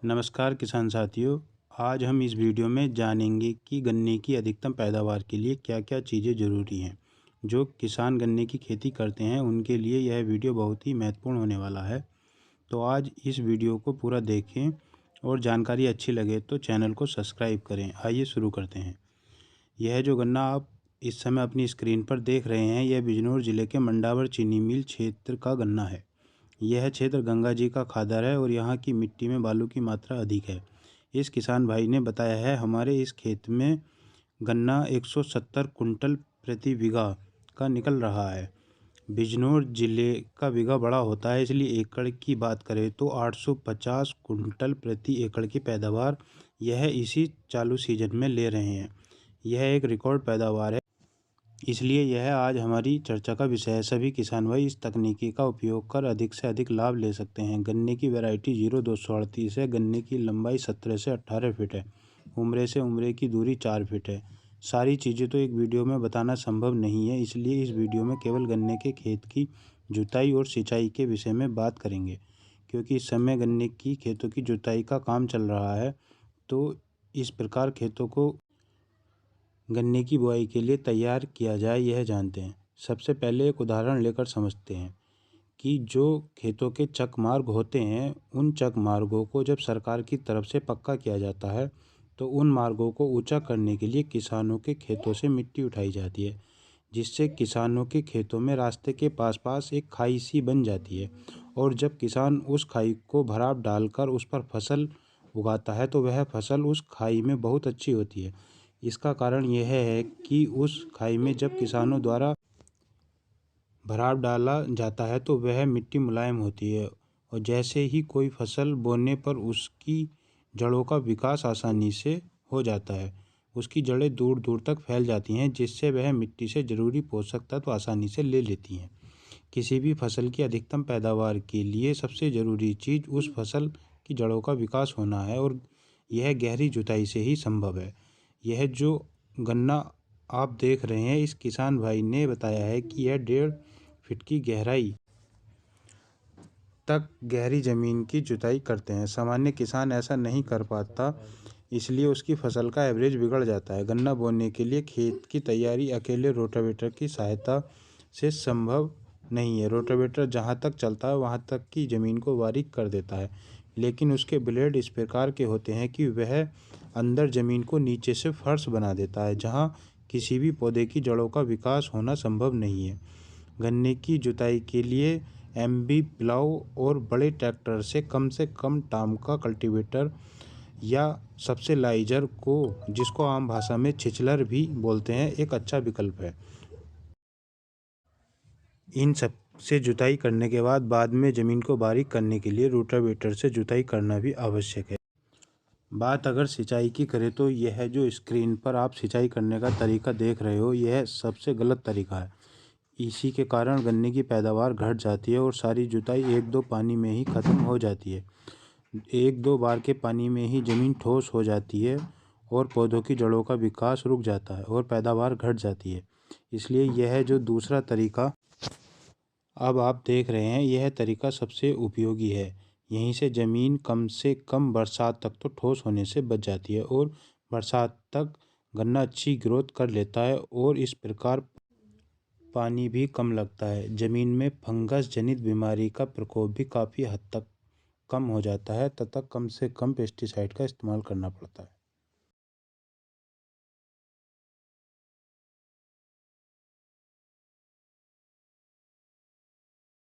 नमस्कार किसान साथियों। आज हम इस वीडियो में जानेंगे कि गन्ने की अधिकतम पैदावार के लिए क्या क्या चीज़ें ज़रूरी हैं। जो किसान गन्ने की खेती करते हैं उनके लिए यह वीडियो बहुत ही महत्वपूर्ण होने वाला है। तो आज इस वीडियो को पूरा देखें और जानकारी अच्छी लगे तो चैनल को सब्सक्राइब करें। आइए शुरू करते हैं। यह जो गन्ना आप इस समय अपनी स्क्रीन पर देख रहे हैं, यह बिजनौर ज़िले के मंडावर चीनी मिल क्षेत्र का गन्ना है। यह क्षेत्र गंगा जी का खादर है और यहाँ की मिट्टी में बालू की मात्रा अधिक है। इस किसान भाई ने बताया है, हमारे इस खेत में गन्ना 170 कुंटल प्रति बीघा का निकल रहा है। बिजनौर जिले का बीघा बड़ा होता है, इसलिए एकड़ की बात करें तो 850 कुंटल प्रति एकड़ की पैदावार यह इसी चालू सीजन में ले रहे हैं। यह एक रिकॉर्ड पैदावार है, इसलिए यह आज हमारी चर्चा का विषय है। सभी किसान भाई इस तकनीकी का उपयोग कर अधिक से अधिक लाभ ले सकते हैं। गन्ने की वैरायटी 0238 है। गन्ने की लंबाई 17 से 18 फीट है। उम्रे से उम्रे की दूरी 4 फीट है। सारी चीज़ें तो एक वीडियो में बताना संभव नहीं है, इसलिए इस वीडियो में केवल गन्ने के खेत की जुताई और सिंचाई के विषय में बात करेंगे, क्योंकि इस समय गन्ने की खेतों की जुताई का काम चल रहा है। तो इस प्रकार खेतों को गन्ने की बुआई के लिए तैयार किया जाए, यह जानते हैं। सबसे पहले एक उदाहरण लेकर समझते हैं कि जो खेतों के चक मार्ग होते हैं, उन चक मार्गों को जब सरकार की तरफ से पक्का किया जाता है तो उन मार्गों को ऊंचा करने के लिए किसानों के खेतों से मिट्टी उठाई जाती है, जिससे किसानों के खेतों में रास्ते के पास पास एक खाई सी बन जाती है। और जब किसान उस खाई को भराव डालकर उस पर फसल उगाता है तो वह फसल उस खाई में बहुत अच्छी होती है। इसका कारण यह है कि उस खाई में जब किसानों द्वारा भराव डाला जाता है तो वह मिट्टी मुलायम होती है, और जैसे ही कोई फसल बोने पर उसकी जड़ों का विकास आसानी से हो जाता है। उसकी जड़ें दूर दूर तक फैल जाती हैं, जिससे वह मिट्टी से ज़रूरी पोषक तत्व आसानी से ले लेती हैं। किसी भी फसल की अधिकतम पैदावार के लिए सबसे ज़रूरी चीज़ उस फसल की जड़ों का विकास होना है, और यह गहरी जुताई से ही संभव है। यह जो गन्ना आप देख रहे हैं, इस किसान भाई ने बताया है कि यह 1.5 फीट की गहराई तक गहरी ज़मीन की जुताई करते हैं। सामान्य किसान ऐसा नहीं कर पाता, इसलिए उसकी फसल का एवरेज बिगड़ जाता है। गन्ना बोने के लिए खेत की तैयारी अकेले रोटावेटर की सहायता से संभव नहीं है। रोटावेटर जहाँ तक चलता है वहाँ तक की ज़मीन को बारीक कर देता है, लेकिन उसके ब्लेड इस प्रकार के होते हैं कि वह अंदर ज़मीन को नीचे से फर्श बना देता है, जहाँ किसी भी पौधे की जड़ों का विकास होना संभव नहीं है। गन्ने की जुताई के लिए एमबी प्लाऊ और बड़े ट्रैक्टर से कम टाम का कल्टीवेटर या सबसेलाइजर को, जिसको आम भाषा में छिछलर भी बोलते हैं, एक अच्छा विकल्प है। इन सब से जुताई करने के बाद में ज़मीन को बारीक करने के लिए रोटावेटर से जुताई करना भी आवश्यक है। बात अगर सिंचाई की करें तो यह जो स्क्रीन पर आप सिंचाई करने का तरीका देख रहे हो, यह सबसे गलत तरीका है। इसी के कारण गन्ने की पैदावार घट जाती है और सारी जुताई 1-2 पानी में ही ख़त्म हो जाती है। 1-2 बार के पानी में ही ज़मीन ठोस हो जाती है और पौधों की जड़ों का विकास रुक जाता है और पैदावार घट जाती है। इसलिए यह जो दूसरा तरीका अब आप देख रहे हैं, यह तरीका सबसे उपयोगी है। यहीं से ज़मीन कम से कम बरसात तक तो ठोस होने से बच जाती है और बरसात तक गन्ना अच्छी ग्रोथ कर लेता है, और इस प्रकार पानी भी कम लगता है। ज़मीन में फंगस जनित बीमारी का प्रकोप भी काफ़ी हद तक कम हो जाता है तथा कम से कम पेस्टिसाइड का इस्तेमाल करना पड़ता है।